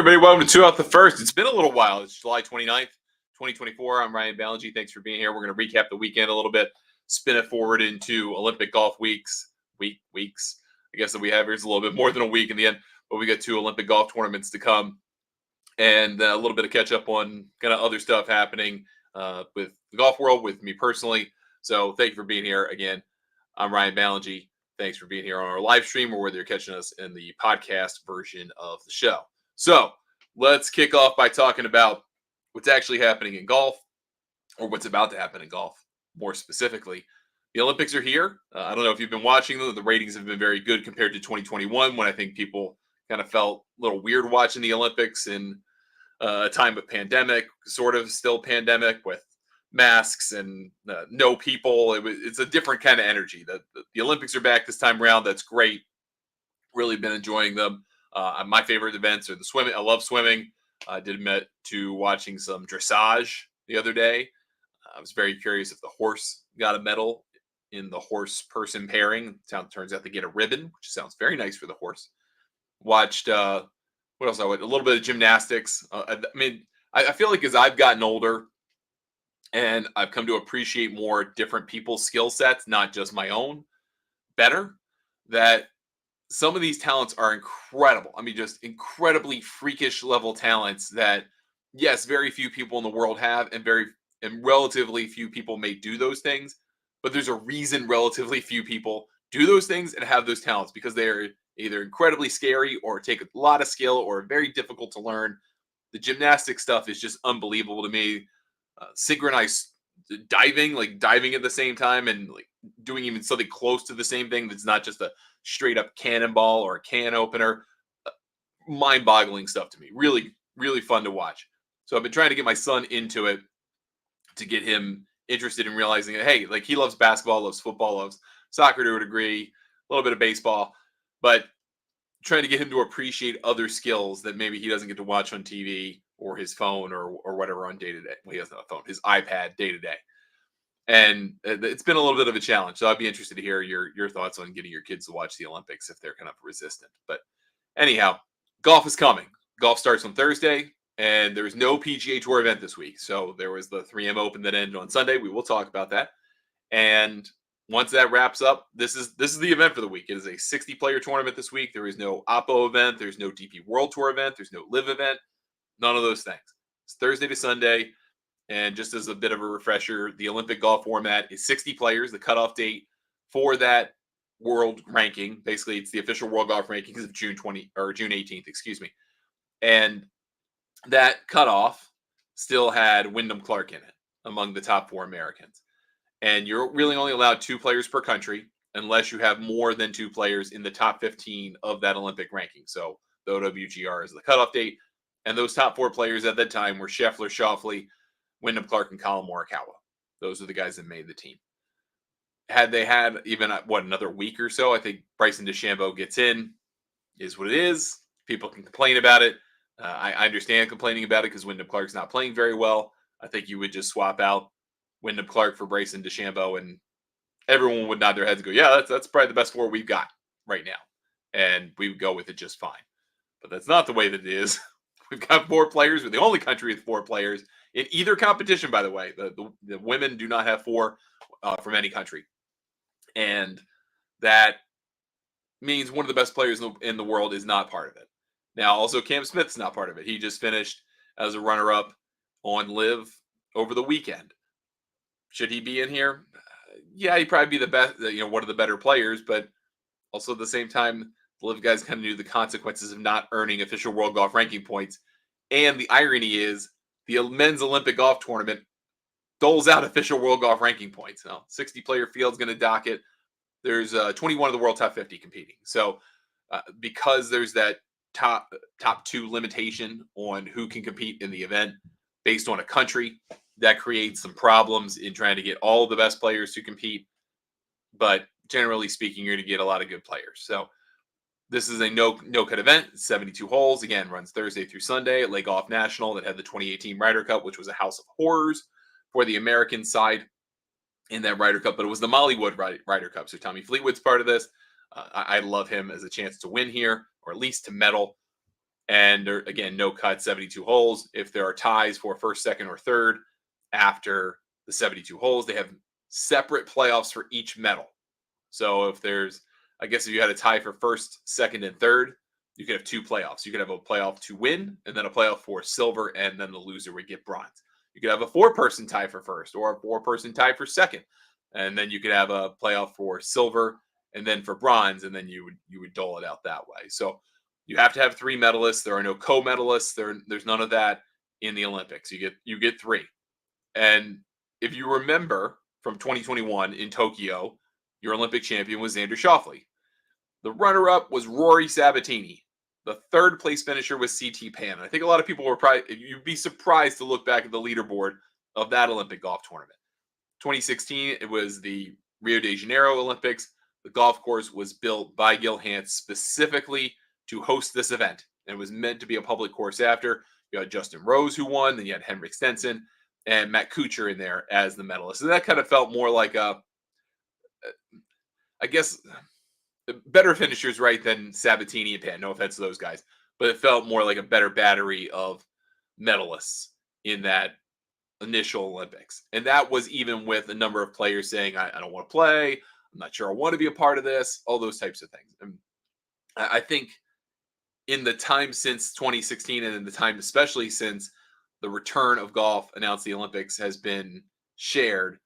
everybody, welcome to Two Out the First. It's been a little while. It's July 29th, 2024. I'm Ryan Ballengee. Thanks for being here. We're going to recap the weekend a little bit, spin it forward into Olympic golf weeks. I guess that we have here is a little bit more than a week in the end, but we got two Olympic golf tournaments to come and a little bit of catch up on kind of other stuff happening with the golf world, with me personally. So thank you for being here again. I'm Ryan Ballengee. Thanks for being here on our live stream or whether you're catching us in the podcast version of the show. So let's kick off by talking about what's actually happening in golf, or what's about to happen in golf, more specifically. The Olympics are here. I don't know if you've been watching them. The ratings have been very good compared to 2021, when I think people kind of felt a little weird watching the Olympics in a time of pandemic, sort of still pandemic, with masks and no people. It's a different kind of energy. The Olympics are back this time around. That's great. Really been enjoying them. My favorite events are the swimming. I love swimming. I did admit to watching some dressage the other day. I was very curious if the horse got a medal in the horse-person pairing. Turns out they get a ribbon, which sounds very nice for the horse. Watched, what else I watched? A little bit of gymnastics. I feel like as I've gotten older and I've come to appreciate more different people's skill sets, not just my own, better, that some of these talents are incredible. I mean, just incredibly freakish level talents that, yes, very few people in the world have, and relatively few people may do those things. But there's a reason relatively few people do those things and have those talents, because they are either incredibly scary or take a lot of skill or very difficult to learn. The gymnastic stuff is just unbelievable to me. Synchronized diving, like diving at the same time and like doing even something close to the same thing that's not just a straight up cannonball or a can opener. Mind-boggling stuff to me. Really, really fun to watch. So I've been trying to get my son into it to get him interested in realizing that, hey, like he loves basketball, loves football, loves soccer to a degree, a little bit of baseball, but trying to get him to appreciate other skills that maybe he doesn't get to watch on TV or his phone or whatever on day-to-day. Well, he doesn't have a phone, his iPad day-to-day. And it's been a little bit of a challenge. So I'd be interested to hear your thoughts on getting your kids to watch the Olympics if they're kind of resistant. But anyhow, golf is coming. Golf starts on Thursday, and there's no PGA Tour event this week. So there was the 3M Open that ended on Sunday. We will talk about that. And once that wraps up, this is the event for the week. It is a 60-player tournament this week. There is no Oppo event. There's no DP World Tour event. There's no Live event. None of those things. It's Thursday to Sunday. And just as a bit of a refresher, the Olympic golf format is 60 players. The cutoff date for that world ranking, basically it's the official world golf rankings of June 18th, excuse me. And that cutoff still had Wyndham Clark in it among the top 4 Americans. And you're really only allowed 2 players per country unless you have more than 2 players in the top 15 of that Olympic ranking. So the OWGR is the cutoff date. And those top 4 players at that time were Scheffler, Schauffele, Wyndham Clark, and Colin Morikawa. Those are the guys that made the team. Had they had even, another week or so, I think Bryson DeChambeau gets in, is what it is. People can complain about it. I understand complaining about it because Wyndham Clark's not playing very well. I think you would just swap out Wyndham Clark for Bryson DeChambeau, and everyone would nod their heads and go, yeah, that's probably the best 4 we've got right now. And we would go with it just fine. But that's not the way that it is. We've got 4 players. We're the only country with 4 players in either competition, by the way. The women do not have 4 from any country. And that means one of the best players in the world is not part of it. Now, also, Cam Smith's not part of it. He just finished as a runner-up on Live over the weekend. Should he be in here? Yeah, he'd probably be the best, one of the better players, but also at the same time, the Live guys kind of knew the consequences of not earning official world golf ranking points. And the irony is the men's Olympic golf tournament doles out official world golf ranking points. Now, 60-player field's going to dock it. There's 21 of the world top 50 competing. So because there's that top 2 limitation on who can compete in the event based on a country, that creates some problems in trying to get all the best players to compete. But generally speaking, you're going to get a lot of good players. So this is a no-cut event. 72 holes. Again, runs Thursday through Sunday at Lake Golf National that had the 2018 Ryder Cup, which was a house of horrors for the American side in that Ryder Cup. But it was the Mollywood Ryder Cup. So Tommy Fleetwood's part of this. I love him as a chance to win here, or at least to medal. And there, again, no cut, 72 holes. If there are ties for first, second, or third after the 72 holes, they have separate playoffs for each medal. So if there's, I guess if you had a tie for first, second, and third, you could have two playoffs. You could have a playoff to win, and then a playoff for silver, and then the loser would get bronze. You could have a four-person tie for first, or a four-person tie for second, and then you could have a playoff for silver, and then for bronze, and then you would dole it out that way. So you have to have three medalists. There are no co-medalists. There's none of that in the Olympics. You get three. And if you remember from 2021 in Tokyo, your Olympic champion was Xander Schauffele. The runner-up was Rory Sabatini. The third place finisher was CT Pan. I think a lot of people were probably, you'd be surprised to look back at the leaderboard of that Olympic golf tournament. 2016, it was the Rio de Janeiro Olympics. The golf course was built by Gil Hanse specifically to host this event. And it was meant to be a public course after. You had Justin Rose who won, then you had Henrik Stenson and Matt Kuchar in there as the medalist. So that kind of felt more like I guess, better finishers, right, than Sabatini and Pan. No offense to those guys. But it felt more like a better battery of medalists in that initial Olympics. And that was even with a number of players saying, I don't want to play. I'm not sure I want to be a part of this. All those types of things. And I think in the time since 2016 and in the time especially since the return of golf announced the Olympics has been shared,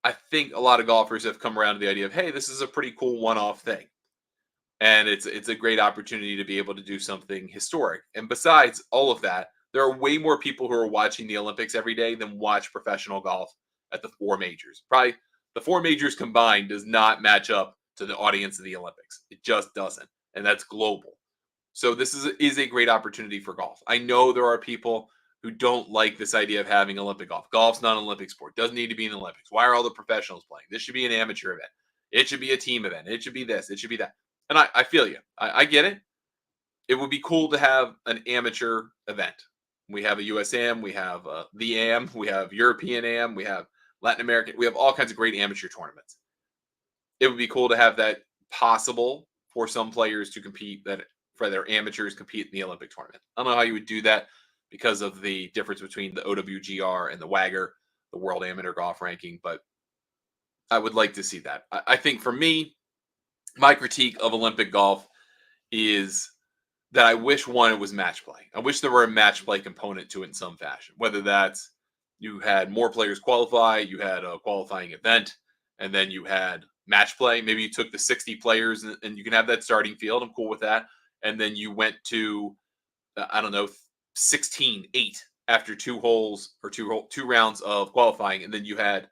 I think a lot of golfers have come around to the idea of, hey, this is a pretty cool one-off thing. And it's a great opportunity to be able to do something historic. And besides all of that, there are way more people who are watching the Olympics every day than watch professional golf at the four majors. Probably the four majors combined does not match up to the audience of the Olympics. It just doesn't. And that's global. So this is a great opportunity for golf. I know there are people who don't like this idea of having Olympic golf. Golf's not an Olympic sport. Doesn't need to be in the Olympics. Why are all the professionals playing? This should be an amateur event. It should be a team event. It should be this. It should be that. And I feel you. I get it. It would be cool to have an amateur event. We have a USAM. We have the AM. We have European AM. We have Latin American. We have all kinds of great amateur tournaments. It would be cool to have that possible for some players to compete, that for their amateurs compete in the Olympic tournament. I don't know how you would do that because of the difference between the OWGR and the WAGR, the World Amateur Golf Ranking, but I would like to see that. I think for me, my critique of Olympic golf is that I wish, one, it was match play. I wish there were a match play component to it in some fashion, whether that's you had more players qualify, you had a qualifying event, and then you had match play. Maybe you took the 60 players and you can have that starting field. I'm cool with that. And then you went to, I don't know, 16-8 after two holes or two rounds of qualifying. And then you had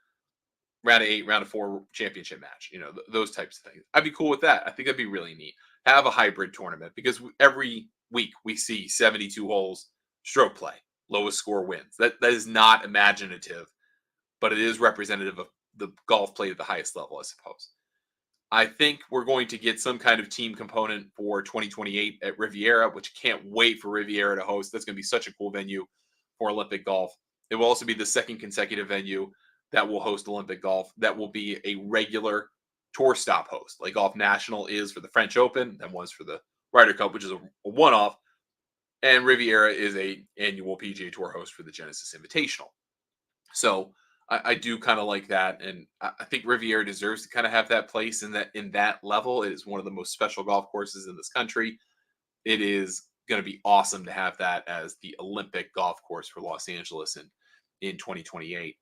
round of 8, round of 4 championship match, those types of things. I'd be cool with that. I think that'd be really neat. Have a hybrid tournament because every week we see 72 holes stroke play, lowest score wins. That is not imaginative, but it is representative of the golf played at the highest level, I suppose. I think we're going to get some kind of team component for 2028 at Riviera, which can't wait for Riviera to host. That's going to be such a cool venue for Olympic golf. It will also be the second consecutive venue that will host Olympic golf that will be a regular tour stop host, like Golf National is for the French Open and was for the Ryder Cup, which is a one-off. And Riviera is a annual PGA Tour host for the Genesis Invitational. So I do kind of like that, and I think Riviera deserves to kind of have that place in that level. It is one of the most special golf courses in this country. It is going to be awesome to have that as the Olympic golf course for Los Angeles in 2028,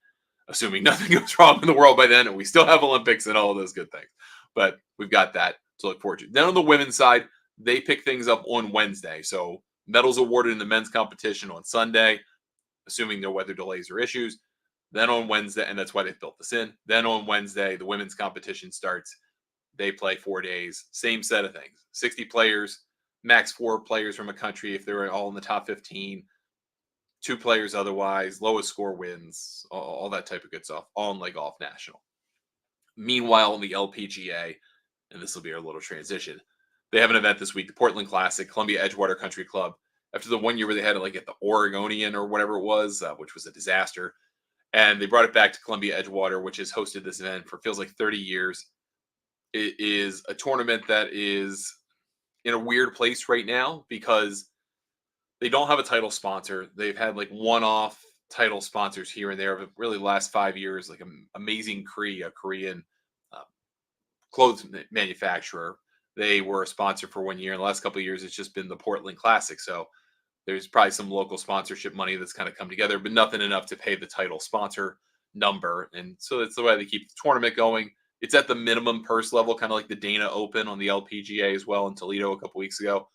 assuming nothing goes wrong in the world by then, and we still have Olympics and all of those good things. But we've got that to look forward to. Then on the women's side, they pick things up on Wednesday. So medals awarded in the men's competition on Sunday, assuming no weather delays or issues. Then on Wednesday, and that's why they've built this in. Then on Wednesday, the women's competition starts. They play 4 days. Same set of things. 60 players, max 4 players from a country if they're all in the top 15. 2 players otherwise. Lowest score wins. All that type of good stuff. All in Golf National. Meanwhile, in the LPGA, and this will be our little transition, they have an event this week, the Portland Classic, Columbia Edgewater Country Club. After the 1 year where they had it at the Oregonian or whatever it was, which was a disaster. And they brought it back to Columbia Edgewater, which has hosted this event for feels like 30 years. It is a tournament that is in a weird place right now because They don't have a title sponsor. They've had like one-off title sponsors here and there, but really the last 5 years, like Amazing Cree, a Korean uh, clothes manufacturer. They were a sponsor for 1 year. In the last couple of years, it's just been the Portland Classic. So there's probably some local sponsorship money that's kind of come together, but nothing enough to pay the title sponsor number. And so that's the way they keep the tournament going. It's at the minimum purse level, kind of like the Dana Open on the LPGA as well in Toledo a couple weeks ago.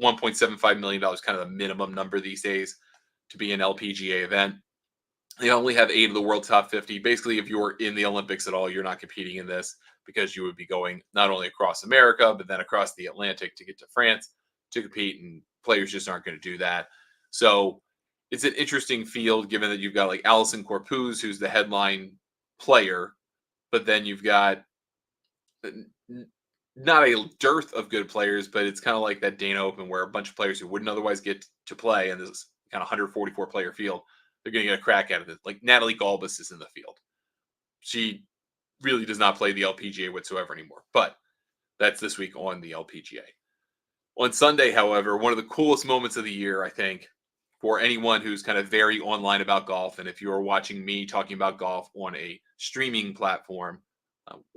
$1.75 million kind of the minimum number these days to be an LPGA event. They only have 8 of the world top 50. Basically, if you're in the Olympics at all, you're not competing in this because you would be going not only across America, but then across the Atlantic to get to France to compete. And players just aren't going to do that. So it's an interesting field given that you've got like Allison Corpuz, who's the headline player, but then you've got not a dearth of good players, but it's kind of like that Dana Open where a bunch of players who wouldn't otherwise get to play in this kind of 144 player field, they're going to get a crack at it. Like Natalie Galbus is in the field. She really does not play the LPGA whatsoever anymore, but that's this week on the LPGA. On Sunday, however, one of the coolest moments of the year, I think, for anyone who's kind of very online about golf, and if you're watching me talking about golf on a streaming platform,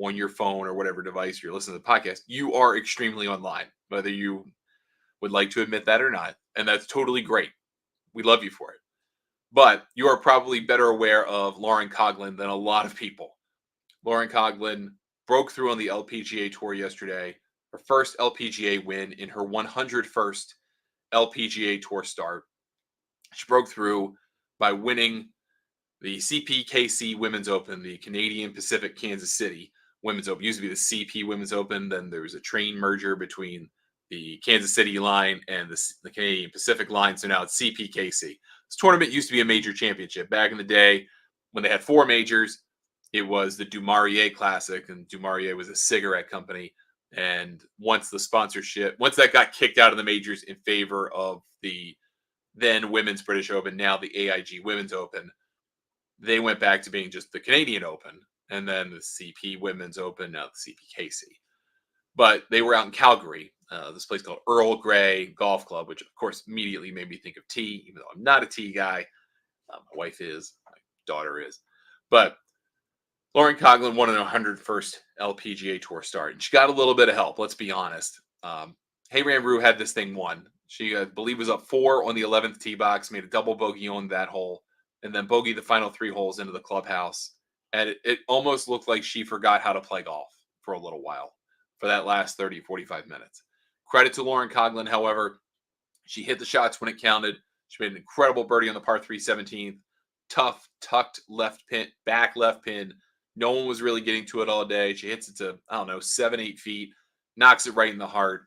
on your phone or whatever device you're listening to the podcast, you are extremely online, whether you would like to admit that or not. And that's totally great. We love you for it. But you are probably better aware of Lauren Coughlin than a lot of people. Lauren Coughlin broke through on the LPGA Tour yesterday, her first LPGA win in her 101st LPGA Tour start. She broke through by winning the CPKC Women's Open, the Canadian Pacific Kansas City Women's Open. It used to be the CP Women's Open. Then there was a train merger between the Kansas City line and the Canadian Pacific line. So now it's CPKC. This tournament used to be a major championship. Back in the day when they had 4 majors, it was the Du Maurier Classic, and Du Maurier was a cigarette company. And once that got kicked out of the majors in favor of the then Women's British Open, now the AIG Women's Open, they went back to being just the Canadian Open and then the CP Women's Open, now the CPKC. But they were out in Calgary, this place called Earl Grey Golf Club, which of course immediately made me think of tea, even though I'm not a tea guy. My wife is, my daughter is. But Lauren Coughlin won an 101st LPGA Tour start. And she got a little bit of help, let's be honest. Hayram Rue had this thing won. She, I believe, was up 4 on the 11th tee box, made a double bogey on that hole, and then bogeyed the final 3 holes into the clubhouse. And it almost looked like she forgot how to play golf for a little while for that last 30, 45 minutes. Credit to Lauren Coughlin, however. She hit the shots when it counted. She made an incredible birdie on the par 3 17th. Tough, tucked left pin, back left pin. No one was really getting to it all day. She hits it to, 7, 8 feet, knocks it right in the heart,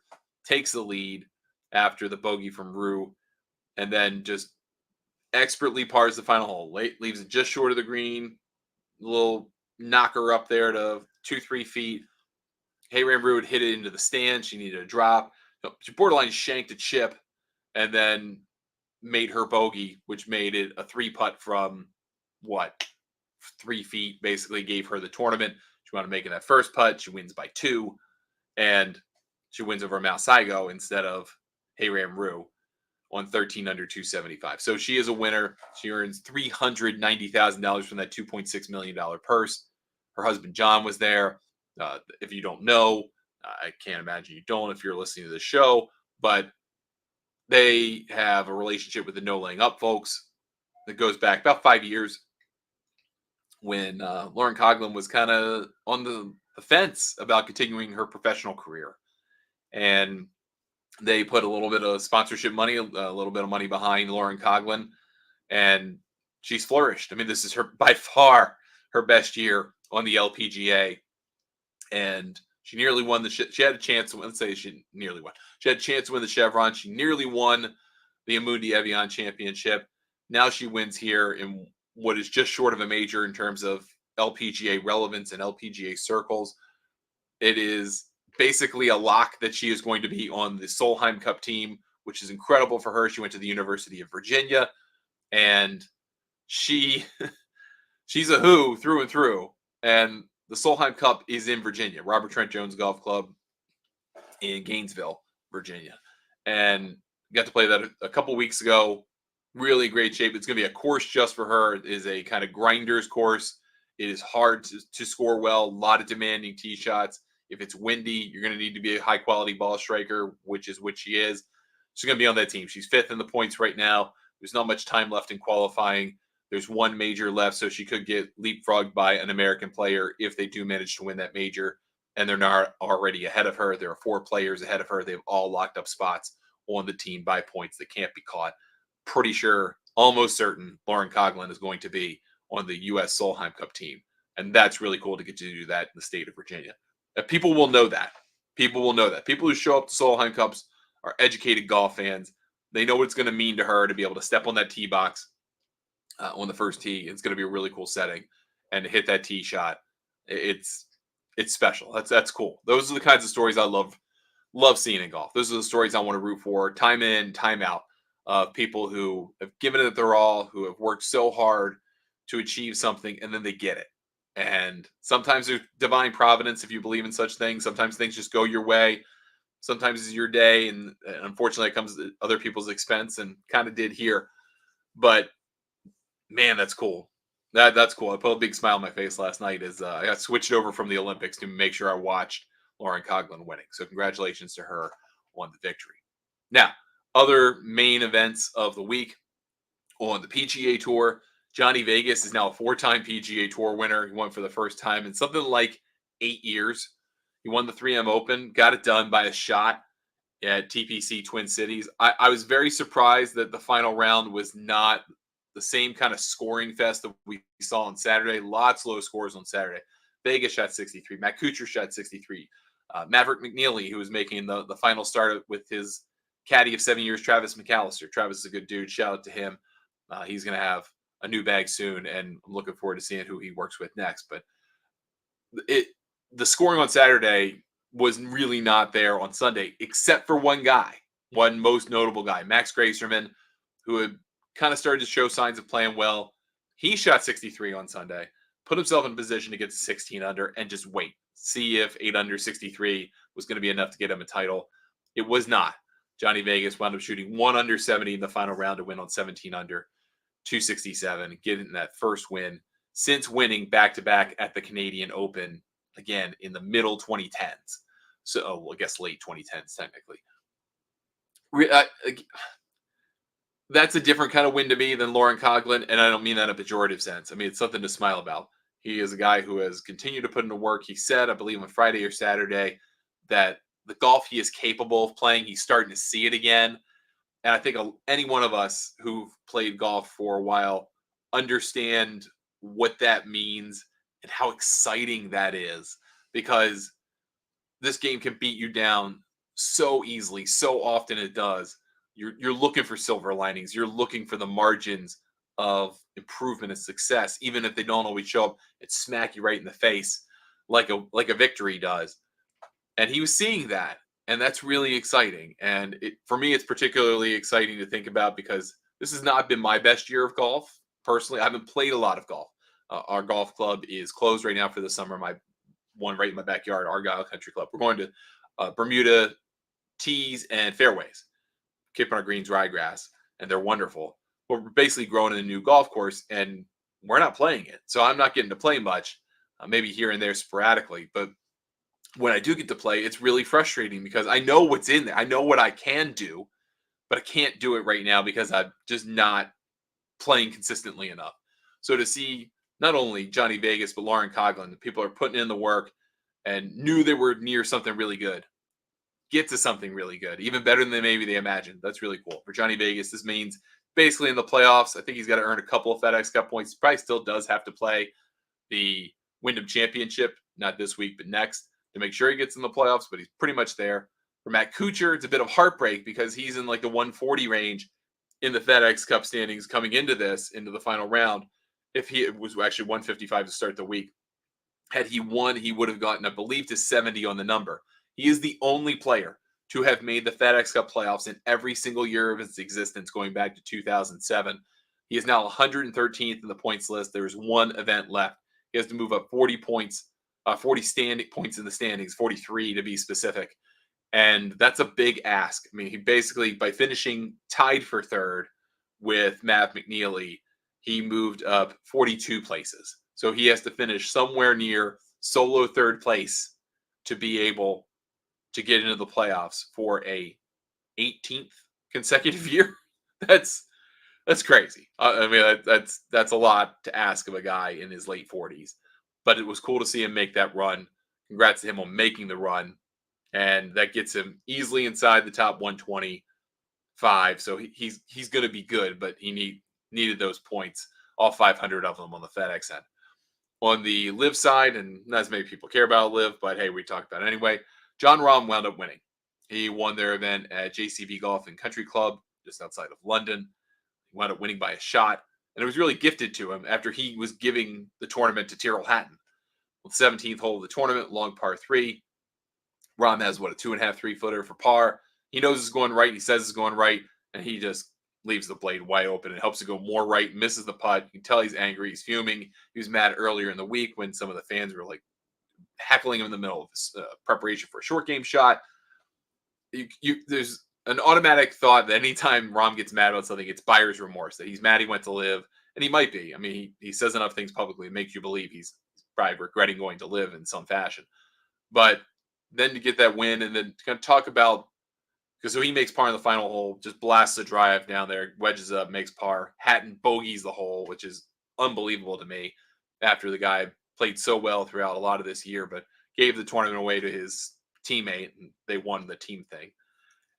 takes the lead after the bogey from Rue, and then just expertly pars the final hole. Leaves it just short of the green. A little knocker up there to 2, 3 feet. Hayram Rue would hit it into the stand. She needed a drop. She borderline shanked a chip and then made her bogey, which made it a 3-putt from 3 feet, basically gave her the tournament. She wanted to make it that first putt. She wins by 2, and she wins over Mal Saigo instead of Hayram Rue on 13 under 275. So she is a winner. She earns $390,000 from that $2.6 million purse. Her husband, John, was there. If you don't know, I can't imagine you don't if you're listening to the show, but they have a relationship with the No Laying Up folks that goes back about 5 years when Lauren Coughlin was kind of on the fence about continuing her professional career. And they put a little bit of sponsorship money, a little bit of money behind Lauren Coughlin, and she's flourished. I mean, this is by far her best year on the LPGA. And she nearly won she had a chance. Let's say she nearly won. She had a chance to win the Chevron. She nearly won the Amundi Evian Championship. Now she wins here in what is just short of a major in terms of LPGA relevance and LPGA circles. It is basically a lock that she is going to be on the Solheim Cup team, which is incredible for her. She went to the University of Virginia, and she's a who through and through. And the Solheim Cup is in Virginia, Robert Trent Jones Golf Club in Gainesville, Virginia. And Got to play that a couple weeks ago. Really great shape. It's going to be a course just for her. It is a kind of grinders course. It is hard to score well. A lot of demanding tee shots. If it's windy, you're going to need to be a high quality ball striker, which is what she is. She's going to be on that team. She's 5th in the points right now. There's not much time left in qualifying. There's one major left, so she could get leapfrogged by an American player if they do manage to win that major. And they're not already ahead of her. There are 4 players ahead of her. They've all locked up spots on the team by points that can't be caught. Pretty sure, almost certain, Lauren Coughlin is going to be on the U.S. Solheim Cup team. And that's really cool to get to do that in the state of Virginia. And people will know that. People will know that. People who show up to Solheim Cups are educated golf fans. They know what it's going to mean to her to be able to step on that tee box on the first tee. It's going to be a really cool setting. And to hit that tee shot, it's special. That's cool. Those are the kinds of stories I love seeing in golf. Those are the stories I want to root for, time in, time out, of people who have given it their all, who have worked so hard to achieve something, and then they get it. And sometimes there's divine providence if you believe in such things. Sometimes things just go your way. Sometimes it's your day, and unfortunately it comes at other people's expense, and kind of did here. But man, that's cool. That's cool. I put a big smile on my face last night as I got switched over from the Olympics to make sure I watched Lauren Coughlin winning. So congratulations to her on the victory. Now, other main events of the week on the PGA Tour. Jhonny Vegas is now a 4-time PGA Tour winner. He won for the first time in something like 8 years. He won the 3M Open, got it done by a shot at TPC Twin Cities. I was very surprised that the final round was not the same kind of scoring fest that we saw on Saturday. Lots of low scores on Saturday. Vegas shot 63. Matt Kuchar shot 63. Maverick McNeely, who was making the final start with his caddy of 7 years, Travis McAllister. Travis is a good dude. Shout out to him. He's going to have a new bag soon, and I'm looking forward to seeing who he works with next. But the scoring on Saturday was really not there on Sunday, except for one guy, one most notable guy, Max Gracerman, who had kind of started to show signs of playing well. He shot 63 on Sunday, put himself in a position to get to 16 under and just wait, see if 8 under 63 was going to be enough to get him a title. It was not. Jhonny Vegas wound up shooting 1 under 70 in the final round to win on 17 under, 267, getting that first win since winning back-to-back at the Canadian Open, again, in the middle 2010s. So, I guess late 2010s, technically. That's a different kind of win to me than Lauren Coughlin, and I don't mean that in a pejorative sense. I mean, it's something to smile about. He is a guy who has continued to put into work. He said, I believe on Friday or Saturday, that the golf he is capable of playing, he's starting to see it again. And I think any one of us who've played golf for a while understand what that means and how exciting that is, because this game can beat you down so easily, so often it does. You're looking for silver linings. You're looking for the margins of improvement and success, even if they don't always show up and smack you right in the face like a victory does. And he was seeing that, and that's really exciting. And for me, it's particularly exciting to think about because this has not been my best year of golf. Personally, I haven't played a lot of golf. Our golf club is closed right now for the summer. My one right in my backyard, Argyle Country Club. We're going to Bermuda tees and fairways, keeping our greens ryegrass, and they're wonderful. But we're basically growing in a new golf course, and we're not playing it. So I'm not getting to play much, maybe here and there sporadically. But when I do get to play, it's really frustrating because I know what's in there. I know what I can do, but I can't do it right now because I'm just not playing consistently enough. So to see not only Jhonny Vegas, but Lauren Coughlin, the people are putting in the work and knew they were near something really good, get to something really good, even better than maybe they imagined. That's really cool. For Jhonny Vegas, this means basically in the playoffs, I think he's got to earn a couple of FedEx Cup points. He probably still does have to play the Wyndham Championship, not this week, but next, to make sure he gets in the playoffs, but he's pretty much there. For Matt Kuchar, it's a bit of heartbreak because he's in like the 140 range in the FedEx Cup standings coming into the final round. If it was actually 155 to start the week. Had he won, he would have gotten, I believe, to 70 on the number. He is the only player to have made the FedEx Cup playoffs in every single year of its existence, going back to 2007. He is now 113th in the points list. There is one event left. He has to move up 40 points, 40 points in the standings, 43 to be specific. And that's a big ask. I mean, he basically, by finishing tied for third with Matt McNeely, he moved up 42 places. So he has to finish somewhere near solo third place to be able to get into the playoffs for a 18th consecutive year. That's that's crazy. I mean, that's a lot to ask of a guy in his late 40s. But it was cool to see him make that run. Congrats to him on making the run, and that gets him easily inside the top 125. So he's going to be good, but he needed those points, all 500 of them on the FedEx end. On the live side, and not as many people care about live, but hey, we talked about it anyway. Jon Rahm wound up winning. He won their event at JCB Golf and Country Club just outside of London. He wound up winning by a shot, and it was really gifted to him after he was giving the tournament to Tyrrell Hatton. On the 17th hole of the tournament, long par 3, Rahm has a 2.5 3-footer for par. He knows it's going right. He says it's going right, and he just leaves the blade wide open. It helps it go more right, misses the putt. You can tell he's angry. He's fuming. He was mad earlier in the week when some of the fans were like heckling him in the middle of his preparation for a short game shot. There's an automatic thought that anytime Rahm gets mad about something, it's buyer's remorse, that he's mad he went to live, and he might be. I mean, he says enough things publicly to make you believe he's probably regretting going to live in some fashion. But then to get that win and then to kind of talk about, because so he makes par in the final hole, just blasts the drive down there, wedges up, makes par. Hatton bogeys the hole, which is unbelievable to me after the guy played so well throughout a lot of this year, but gave the tournament away to his teammate, and they won the team thing.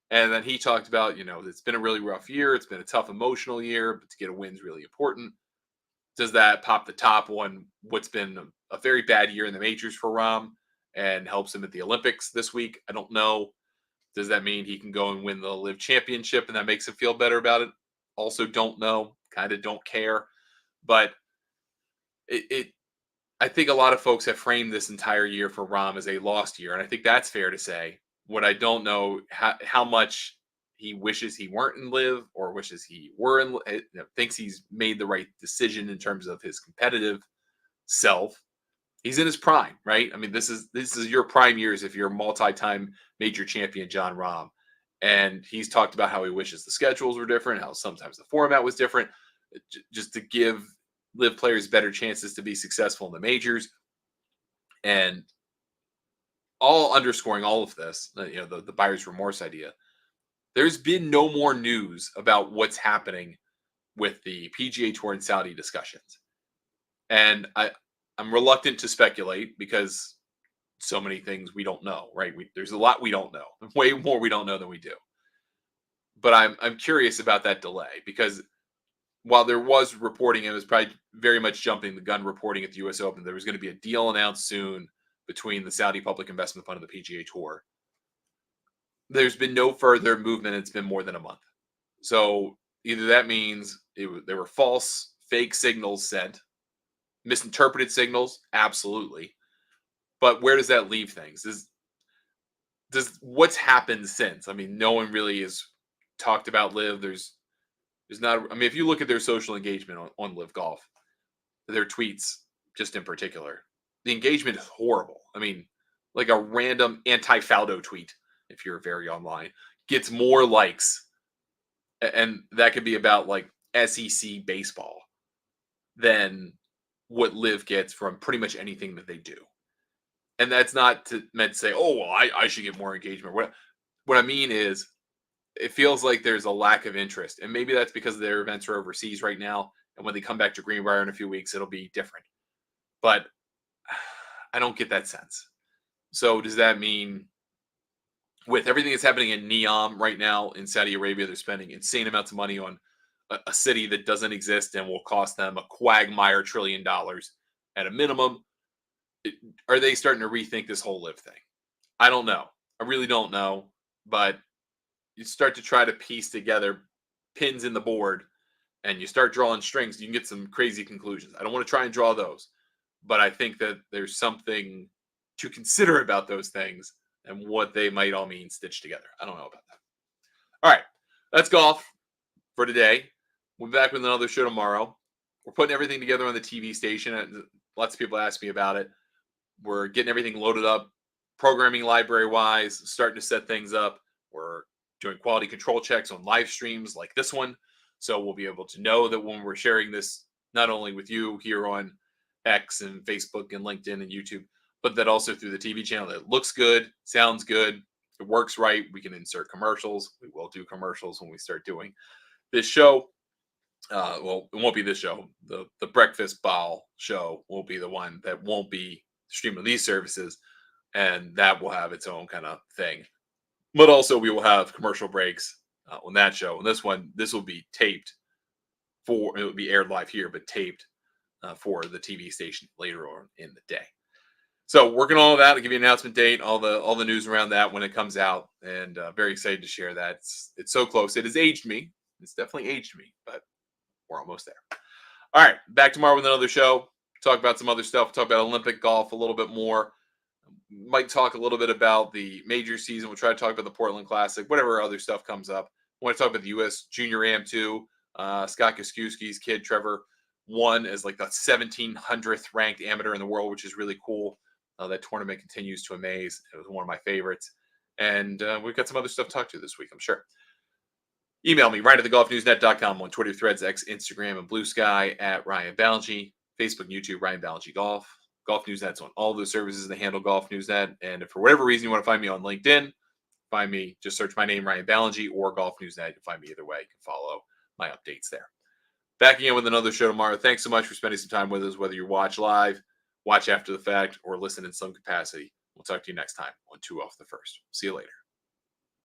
And then he talked about, it's been a really rough year. It's been a tough emotional year, but to get a win is really important. Does that pop the top on what's been a very bad year in the majors for Rahm and helps him at the Olympics this week? I don't know. Does that mean he can go and win the Live Championship and that makes him feel better about it? Also don't know. Kind of don't care. But I think a lot of folks have framed this entire year for Rahm as a lost year, and I think that's fair to say. What I don't know how much he wishes he weren't in Live or wishes he were in, thinks he's made the right decision in terms of his competitive self. He's in his prime, right? I mean, this is your prime years if you're a multi-time major champion, Jon Rahm. And he's talked about how he wishes the schedules were different, how sometimes the format was different, just to give Live players better chances to be successful in the majors. And all underscoring all of this, the buyer's remorse idea. There's been no more news about what's happening with the PGA Tour and Saudi discussions. And I'm reluctant to speculate because so many things we don't know, right? There's a lot we don't know, way more we don't know than we do. But I'm curious about that delay because while there was reporting, it was probably very much jumping the gun reporting at the U.S. Open, there was going to be a deal announced soon between the Saudi Public Investment Fund and the PGA Tour. There's been no further movement. It's been more than a month. So either that means there were false, fake signals sent, misinterpreted signals, absolutely. But where does that leave things? Does what's happened since? I mean, no one really has talked about Live. There's not. I mean, if you look at their social engagement on Live Golf, their tweets, just in particular, the engagement is horrible. I mean, like a random anti-Faldo tweet, if you're very online, gets more likes, and that could be about like SEC baseball than what Live gets from pretty much anything that they do. And that's not meant to say, oh, well, I should get more engagement. What I mean is, it feels like there's a lack of interest. And maybe that's because their events are overseas right now. And when they come back to Greenbrier in a few weeks, it'll be different. But I don't get that sense. So does that mean with everything that's happening in Neom right now in Saudi Arabia, they're spending insane amounts of money on a city that doesn't exist and will cost them a quagmire $1 trillion at a minimum? Are they starting to rethink this whole Live thing? I don't know. I really don't know. But you start to try to piece together pins in the board and you start drawing strings, you can get some crazy conclusions. I don't want to try and draw those, but I think that there's something to consider about those things and what they might all mean stitched together. I don't know about that. All right, that's golf for today. We'll be back with another show tomorrow. We're putting everything together on the TV station. Lots of people ask me about it. We're getting everything loaded up programming library wise, starting to set things up. We're doing quality control checks on live streams like this one. So we'll be able to know that when we're sharing this, not only with you here on X and Facebook and LinkedIn and YouTube, but that also through the TV channel, that looks good, sounds good, it works right. We can insert commercials. We will do commercials when we start doing this show. Well, it won't be this show. The Breakfast Bowl show will be the one that won't be streamed on these services, and that will have its own kind of thing. But also, we will have commercial breaks on that show. And this will be taped it will be aired live here, but taped for the TV station later on in the day. So working on all that, I'll give you an announcement date, all the news around that when it comes out, and very excited to share that. It's so close. It has aged me. It's definitely aged me, but we're almost there. All right, back tomorrow with another show. Talk about some other stuff. Talk about Olympic golf a little bit more. Might talk a little bit about the major season. We'll try to talk about the Portland Classic, whatever other stuff comes up. We want to talk about the U.S. Junior Am 2. Scott Koskowski's kid, Trevor, won as like the 1700th ranked amateur in the world, which is really cool. That tournament continues to amaze. It was one of my favorites. And we've got some other stuff to talk to this week, I'm sure. Email me, ryan@thegolfnewsnet.com, on Twitter, Threads, X, Instagram, and Blue Sky at Ryan Ballengee, Facebook, YouTube, Ryan Ballengee Golf. Golf Newsnet's on all those services that handle Golf Newsnet. And if for whatever reason you want to find me on LinkedIn, find me, just search my name, Ryan Ballengee, or Golf Newsnet. You'll find me either way. You can follow my updates there. Back again with another show tomorrow. Thanks so much for spending some time with us, whether you watch live, watch after the fact, or listen in some capacity. We'll talk to you next time on 2 Off the First. See you later.